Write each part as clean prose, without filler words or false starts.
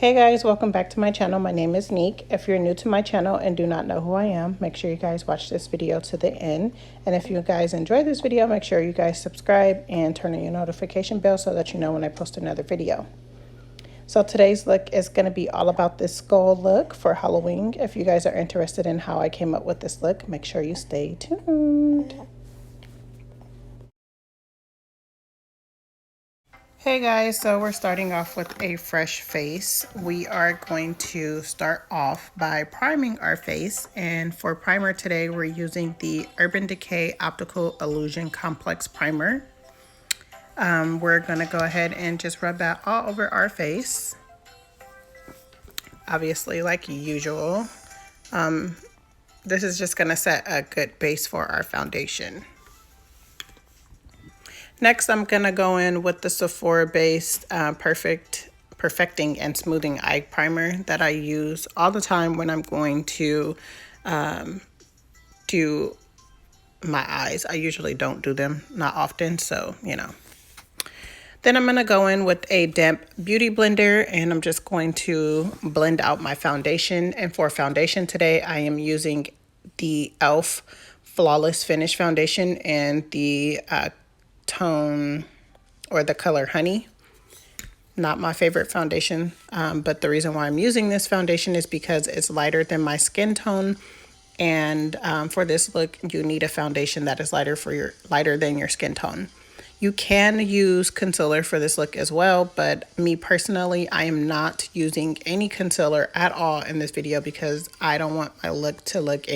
Hey guys, welcome back to my channel. My name is Nique. If you're new to my channel and do not know who I am, make sure you guys watch this video to the end. And if you guys enjoy this video, make sure you guys subscribe and turn on your notification bell so that you know when I post another video. So today's look is going to be all about this skull look for Halloween. If you guys are interested in how I came up with this look, make sure you stay tuned. Hey guys, so we're starting off with a fresh face. We are going to start off by priming our face, and for primer today we're using the Urban Decay Optical Illusion Complex Primer. We're going to go ahead and just rub that all over our face, obviously like usual. This is just going to set a good base for our foundation. Next, I'm going to go in with the Sephora-based Perfecting and Smoothing Eye Primer that I use all the time when I'm going to do my eyes. I usually don't do them, not often, so, you know. Then I'm going to go in with a damp beauty blender, and I'm just going to blend out my foundation. And for foundation today, I am using the e.l.f. Flawless Finish Foundation and the tone or the color Honey. Not my favorite foundation, but the reason why I'm using this foundation is because it's lighter than my skin tone, and for this look you need a foundation that is lighter than your skin tone. You can use concealer for this look as well, but me personally, I am not using any concealer at all in this video because I don't want my look to look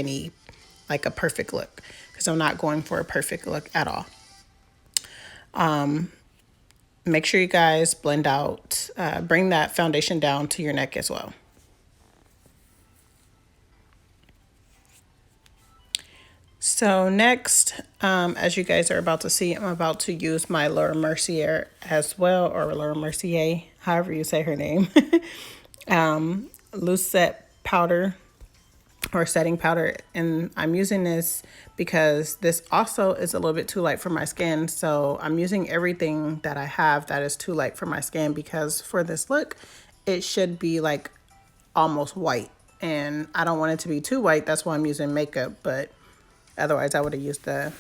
like a perfect look, because I'm not going for a perfect look at all. Make sure you guys blend out, bring that foundation down to your neck as well. So next, as you guys are about to see, I'm about to use my Mercier as well, or Mercier, however you say her name, loose set powder or setting powder, and I'm using this because this also is a little bit too light for my skin, so I'm using everything that I have that is too light for my skin, because for this look it should be like almost white, and I don't want it to be too white. That's why I'm using makeup, but otherwise I would have used the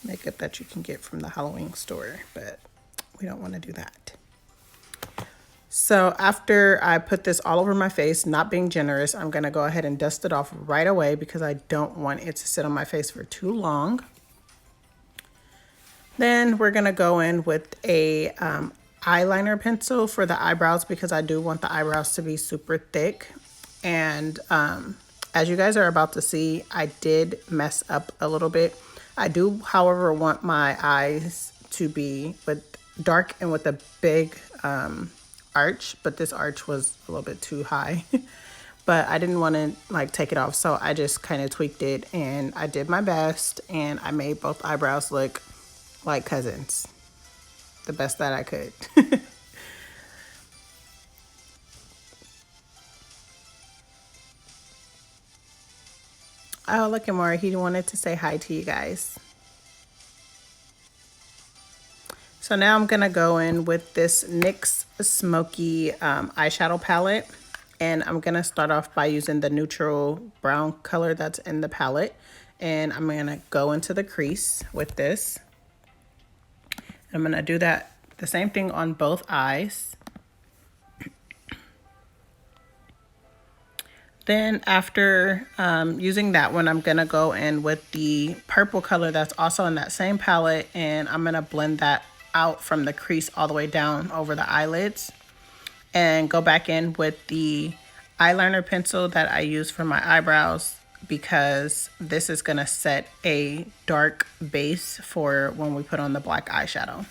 makeup that you can get from the Halloween store, but we don't want to do that. So after I put this all over my face, not being generous, I'm going to go ahead and dust it off right away because I don't want it to sit on my face for too long. Then we're going to go in with a eyeliner pencil for the eyebrows because I do want the eyebrows to be super thick. And as you guys are about to see, I did mess up a little bit. I do, however, want my eyes to be dark and with a big arch, but this arch was a little bit too high. But I didn't want to like take it off, so I just kind of tweaked it, and I did my best, and I made both eyebrows look like cousins the best that I could. Oh, look at Maury, he wanted to say hi to you guys. So now I'm going to go in with this NYX Smokey eyeshadow palette. And I'm going to start off by using the neutral brown color that's in the palette. And I'm going to go into the crease with this. I'm going to do the same thing on both eyes. Then after using that one, I'm going to go in with the purple color that's also in that same palette. And I'm going to blend that out from the crease all the way down over the eyelids, and go back in with the eyeliner pencil that I use for my eyebrows, because this is going to set a dark base for when we put on the black eyeshadow.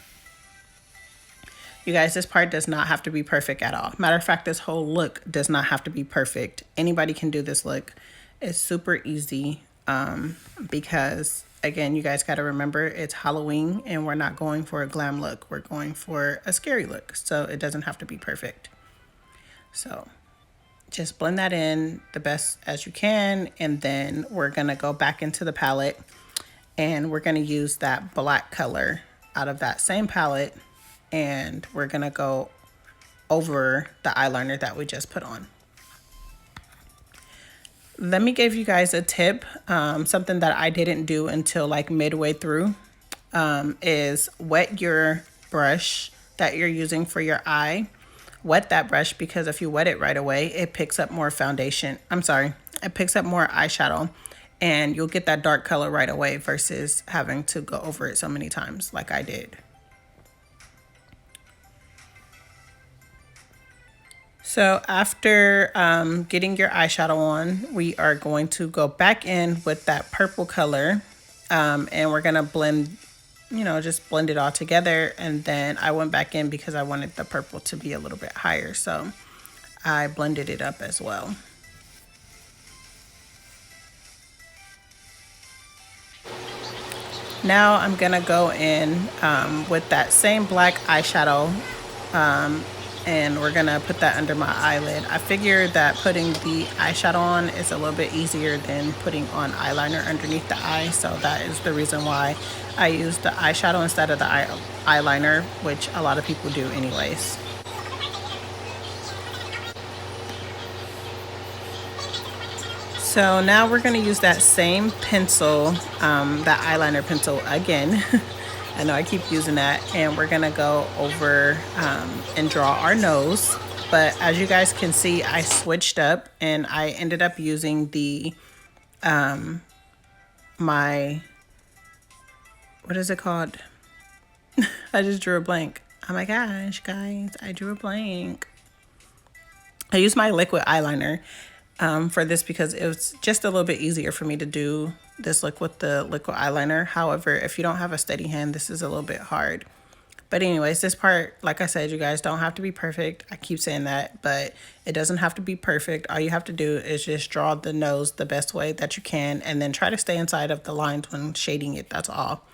You guys, this part does not have to be perfect at all. Matter of fact, this whole look does not have to be perfect. Anybody can do this look. It's super easy because again, you guys got to remember it's Halloween and we're not going for a glam look. We're going for a scary look. So it doesn't have to be perfect. So just blend that in the best as you can. And then we're going to go back into the palette and we're going to use that black color out of that same palette. And we're going to go over the eyeliner that we just put on. Let me give you guys a tip. Something that I didn't do until like midway through is wet your brush that you're using for your eye. Wet that brush, because if you wet it right away, it picks up more foundation. It picks up more eyeshadow, and you'll get that dark color right away versus having to go over it so many times like I did. So after getting your eyeshadow on, we are going to go back in with that purple color, and we're gonna blend, just blend it all together. And then I went back in because I wanted the purple to be a little bit higher, so I blended it up as well. Now I'm gonna go in with that same black eyeshadow, and we're gonna put that under my eyelid. I figured that putting the eyeshadow on is a little bit easier than putting on eyeliner underneath the eye, so that is the reason why I use the eyeshadow instead of the eyeliner, which a lot of people do anyways. So now we're gonna use that same pencil, that eyeliner pencil again. I know I keep using that, and we're gonna go over and draw our nose. But as you guys can see, I switched up and I ended up using the my, what is it called? I just drew a blank. Oh my gosh, guys, I drew a blank. I used my liquid eyeliner for this because it was just a little bit easier for me to do this look with the liquid eyeliner. However, if you don't have a steady hand, this is a little bit hard. But anyways, this part, like I said, you guys don't have to be perfect. I keep saying that, but it doesn't have to be perfect. All you have to do is just draw the nose the best way that you can, and then try to stay inside of the lines when shading it. That's all.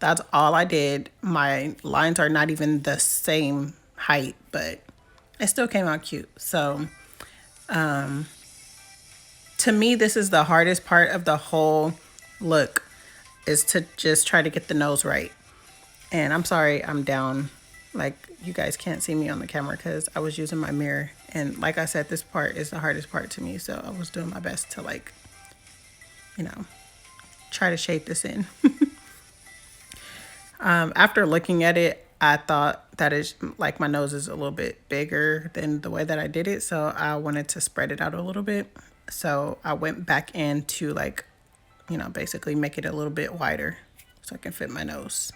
That's all I did. My lines are not even the same height, but it still came out cute. So, to me, this is the hardest part of the whole look, is to just try to get the nose right. And I'm sorry I'm down, like you guys can't see me on the camera because I was using my mirror. And like I said, this part is the hardest part to me, so I was doing my best to, like, try to shape this in. After looking at it, I thought that is like my nose is a little bit bigger than the way that I did it, so I wanted to spread it out a little bit. So I went back in to, like, basically make it a little bit wider so I can fit my nose.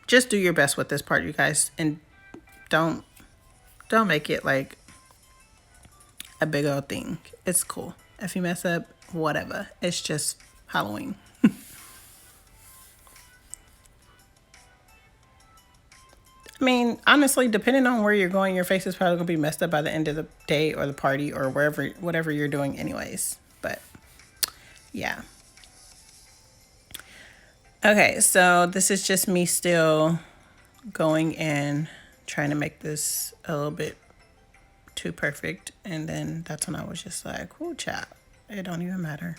Just do your best with this part, you guys, and don't make it like a big old thing. It's cool if you mess up, whatever. It's just Halloween. I mean, honestly, depending on where you're going, your face is probably gonna be messed up by the end of the day or the party or whatever you're doing anyways. But yeah. Okay, so this is just me still going in, trying to make this a little bit too perfect. And then that's when I was just like, oh, child, it don't even matter.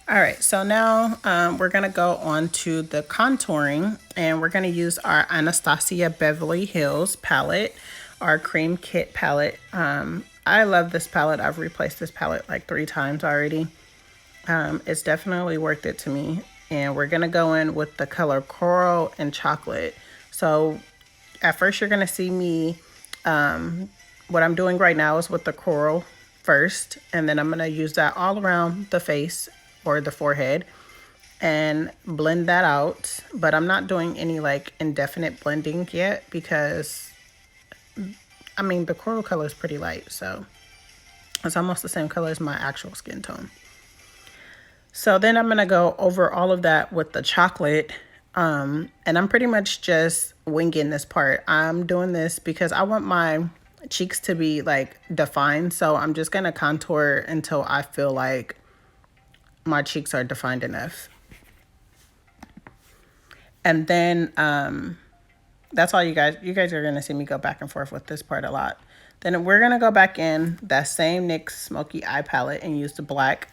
All right, so now we're gonna go on to the contouring, and we're gonna use our Anastasia Beverly Hills palette, our cream kit palette. I love this palette. I've replaced this palette like 3 times already. It's definitely worth it to me. And we're gonna go in with the color Coral and Chocolate. So at first you're gonna see me, what I'm doing right now is with the Coral first, and then I'm gonna use that all around the face or the forehead and blend that out. But I'm not doing any like indefinite blending yet because, I mean, the coral color is pretty light, so it's almost the same color as my actual skin tone. So then I'm gonna go over all of that with the chocolate, and I'm pretty much just winging this part. I'm doing this because I want my cheeks to be like defined, so I'm just gonna contour until I feel like my cheeks are defined enough. And then that's all you guys are gonna see me go back and forth with this part a lot. Then we're going to go back in that same NYX Smoky Eye palette and use the black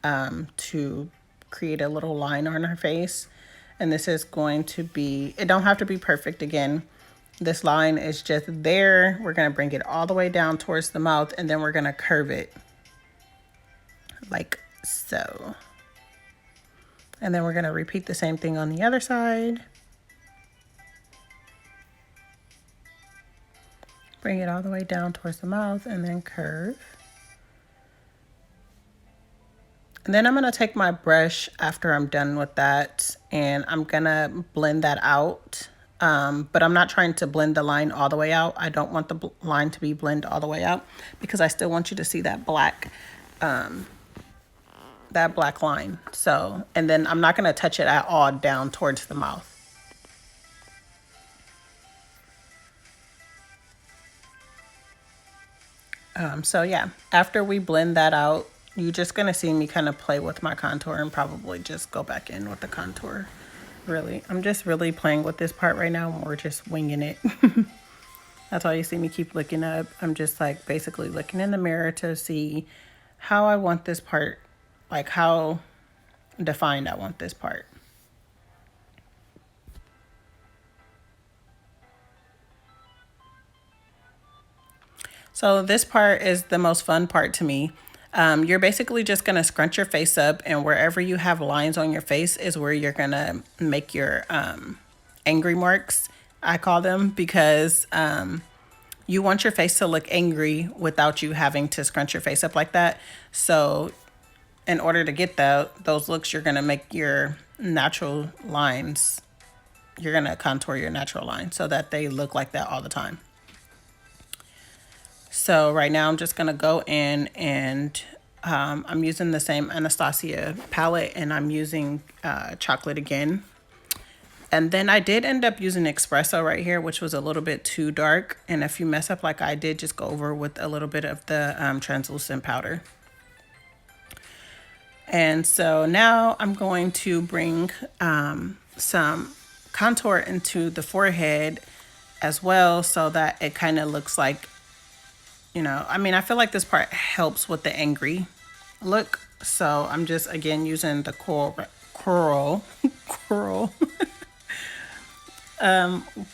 to create a little line on her face. And this is going to be, it don't have to be perfect again. This line is just there. We're going to bring it all the way down towards the mouth, and then we're going to curve it like so. And then we're going to repeat the same thing on the other side. Bring it all the way down towards the mouth and then curve. And then I'm going to take my brush after I'm done with that, and I'm going to blend that out. But I'm not trying to blend the line all the way out. I don't want the line to be blended all the way out because I still want you to see that black line. So, and then I'm not going to touch it at all down towards the mouth. So yeah, after we blend that out, you're just going to see me kind of play with my contour and probably just go back in with the contour. Really, I'm just really playing with this part right now. We're just winging it. That's why you see me keep looking up. I'm just like basically looking in the mirror to see how I want this part, like how defined I want this part. So this part is the most fun part to me. You're basically just going to scrunch your face up, and wherever you have lines on your face is where you're going to make your angry marks, I call them, because you want your face to look angry without you having to scrunch your face up like that. So in order to get those looks, you're going to make your natural lines. You're going to contour your natural lines so that they look like that all the time. So right now I'm just going to go in and I'm using the same Anastasia palette, and I'm using chocolate again. And then I did end up using espresso right here, which was a little bit too dark. And if you mess up like I did, just go over with a little bit of the translucent powder. And so now I'm going to bring some contour into the forehead as well, so that it kind of looks like, you know, I mean, I feel like this part helps with the angry look. So I'm just, again, using the coral,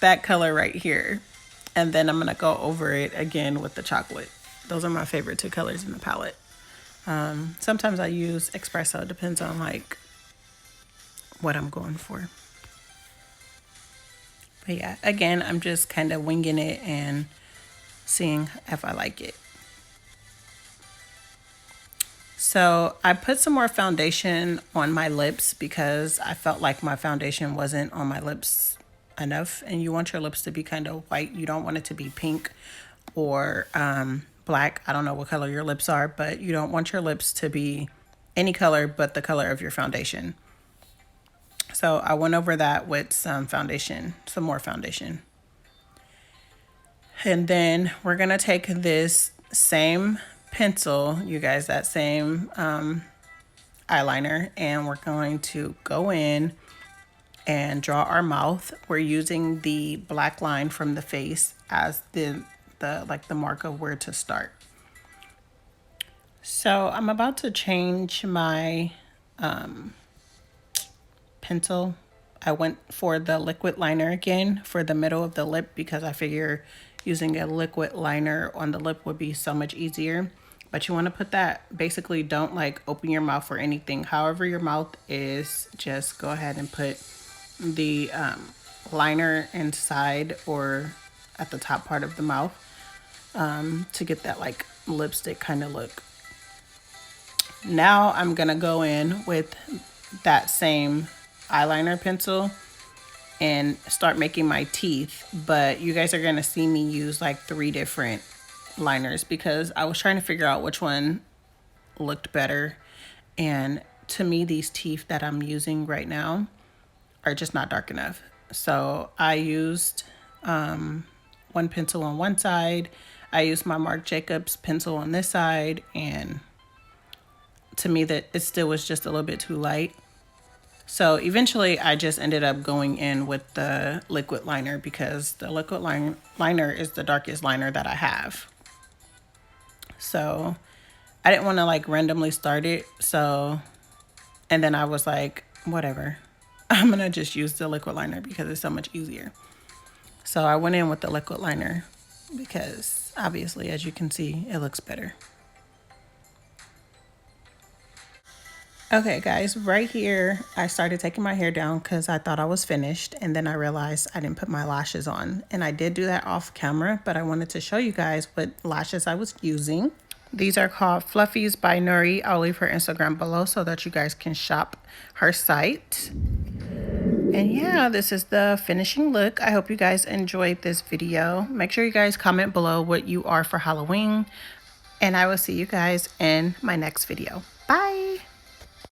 that color right here. And then I'm going to go over it again with the chocolate. Those are my favorite two colors in the palette. Sometimes I use espresso, depends on like what I'm going for. But yeah, again, I'm just kind of winging it and seeing if I like it. So I put some more foundation on my lips because I felt like my foundation wasn't on my lips enough. And you want your lips to be kind of white. You don't want it to be pink or black. I don't know what color your lips are, but you don't want your lips to be any color but the color of your foundation. So I went over that with some foundation, some more foundation. And then we're going to take this same pencil, you guys, that same eyeliner, and we're going to go in and draw our mouth. We're using the black line from the face as the mark of where to start. So I'm about to change my pencil. I went for the liquid liner again for the middle of the lip because I figure using a liquid liner on the lip would be so much easier. But you want to put that, basically don't like open your mouth or anything. However your mouth is, just go ahead and put the liner inside or at the top part of the mouth to get that like lipstick kind of look. Now I'm going to go in with that same eyeliner pencil and start making my teeth, but you guys are going to see me use like 3 different liners because I was trying to figure out which one looked better, and to me these teeth that I'm using right now are just not dark enough. So I used one pencil on one side, I used my Marc Jacobs pencil on this side, and to me that it still was just a little bit too light. So eventually I just ended up going in with the liquid liner because the liquid liner is the darkest liner that I have. So I didn't want to like randomly start it. So, and then I was like, whatever. I'm going to just use the liquid liner because it's so much easier. So I went in with the liquid liner because obviously, as you can see, it looks better. Okay guys, right here, I started taking my hair down because I thought I was finished, and then I realized I didn't put my lashes on. And I did do that off camera, but I wanted to show you guys what lashes I was using. These are called Fluffies by Nique. I'll leave her Instagram below so that you guys can shop her site. And yeah, this is the finishing look. I hope you guys enjoyed this video. Make sure you guys comment below what you are for Halloween. And I will see you guys in my next video. Bye!